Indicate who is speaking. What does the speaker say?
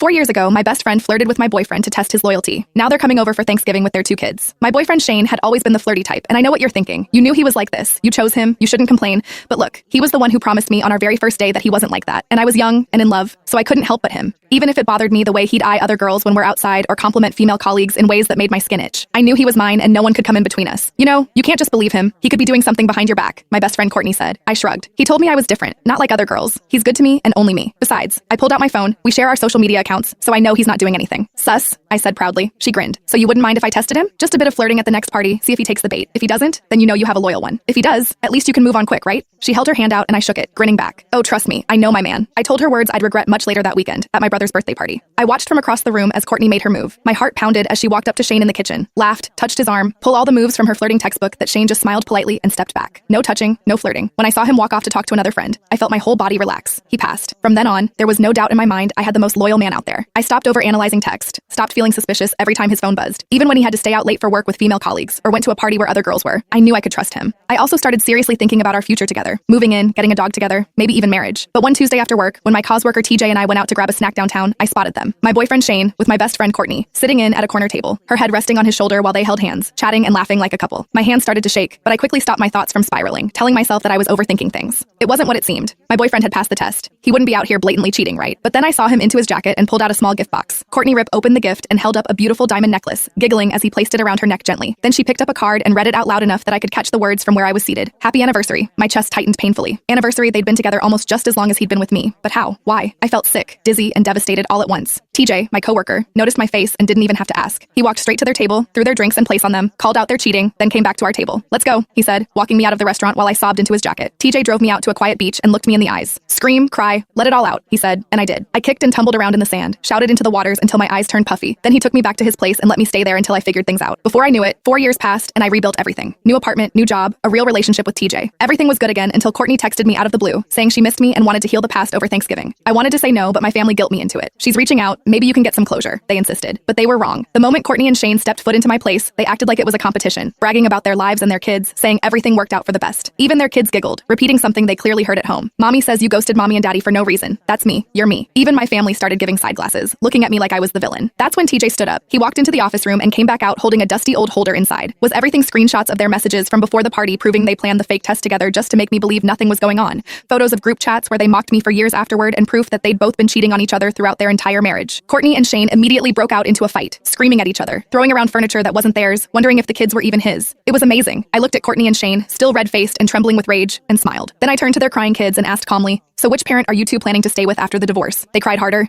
Speaker 1: 4 years ago, my best friend flirted with my boyfriend to test his loyalty. Now they're coming over for Thanksgiving with their 2 kids. My boyfriend Shane had always been the flirty type, and I know what you're thinking. You knew he was like this. You chose him. You shouldn't complain. But look, he was the one who promised me on our very first day that he wasn't like that. And I was young and in love, so I couldn't help but him. Even if it bothered me the way he'd eye other girls when we're outside or compliment female colleagues in ways that made my skin itch. I knew he was mine and no one could come in between us. You know, you can't just believe him. He could be doing something behind your back, my best friend Courtney said. I shrugged. He told me I was different, not like other girls. He's good to me and only me. Besides, I pulled out my phone. We share our social media accounts, so I know he's not doing anything. Sus, I said proudly. She grinned. So you wouldn't mind if I tested him? Just a bit of flirting at the next party, see if he takes the bait. If he doesn't, then you know you have a loyal one. If he does, at least you can move on quick, right? She held her hand out and I shook it, grinning back. Oh, trust me, I know my man. I told her words I'd regret much later that weekend, at my brother's birthday party. I watched from across the room as Courtney made her move. My heart pounded as she walked up to Shane in the kitchen, laughed, touched his arm, pulled all the moves from her flirting textbook that Shane just smiled politely and stepped back. No touching, no flirting. When I saw him walk off to talk to another friend, I felt my whole body relax. He passed. From then on, there was no doubt in my mind I had the most loyal man out there. I stopped overanalyzing text, stopped feeling suspicious every time his phone buzzed. Even when he had to stay out late for work with female colleagues, or went to a party where other girls were, I knew I could trust him. I also started seriously thinking about our future together, moving in, getting a dog together, maybe even marriage. But one Tuesday after work, when my cause worker TJ and I went out to grab a snack downtown, I spotted them. My boyfriend Shane, with my best friend Courtney, sitting in at a corner table, her head resting on his shoulder while they held hands, chatting and laughing like a couple. My hands started to shake, but I quickly stopped my thoughts from spiraling, telling myself that I was overthinking things. It wasn't what it seemed. My boyfriend had passed the test. He wouldn't be out here blatantly cheating, right? But then I saw him into his jacket and pulled out a small gift box. Courtney Rip opened the gift and held up a beautiful diamond necklace, giggling as he placed it around her neck gently. Then she picked up a card and read it out loud enough that I could catch the words from where I was seated. Happy anniversary. My chest tightened painfully. Anniversary, they'd been together almost just as long as he'd been with me. But how? Why? I felt sick, dizzy, and devastated all at once. TJ, my coworker, noticed my face and didn't even have to ask. He walked straight to their table, threw their drinks in place on them, called out their cheating, then came back to our table. Let's go, he said, walking me out of the restaurant while I sobbed into his jacket. TJ drove me out to a quiet beach and looked me in the eyes. Scream, cry, let it all out, he said, and I did. I kicked and tumbled around in the sand, shouted into the waters until my eyes turned puffy. Then he took me back to his place and let me stay there until I figured things out. Before I knew it, 4 years passed and I rebuilt everything. New apartment, new job, a real relationship with TJ. Everything was good again until Courtney texted me out of the blue, saying she missed me and wanted to heal the past over Thanksgiving. I wanted to say no, but my family guilt me into it. She's reaching out, maybe you can get some closure, they insisted. But they were wrong. The moment Courtney and Shane stepped foot into my place, they acted like it was a competition, bragging about their lives and their kids, saying everything worked out for the best. Even their kids giggled, repeating something they clearly heard at home. Mommy says you ghosted mommy and daddy for no reason. That's me. You're me. Even my family started giving side glasses, looking at me like I was the villain. That's when TJ stood up. He walked into the office room and came back out holding a dusty old holder inside. Was everything screenshots of their messages from before the party proving they planned the fake test together just to make me believe nothing was going on? Photos of group chats where they mocked me for years afterward and proof that they'd both been cheating on each other throughout their entire marriage. Courtney and Shane immediately broke out into a fight, screaming at each other, throwing around furniture that wasn't theirs, wondering if the kids were even his. It was amazing. I looked at Courtney and Shane, still red-faced and trembling with rage, and smiled. Then I turned to their crying kids and asked calmly, so which parent are you two planning to stay with after the divorce? They cried harder,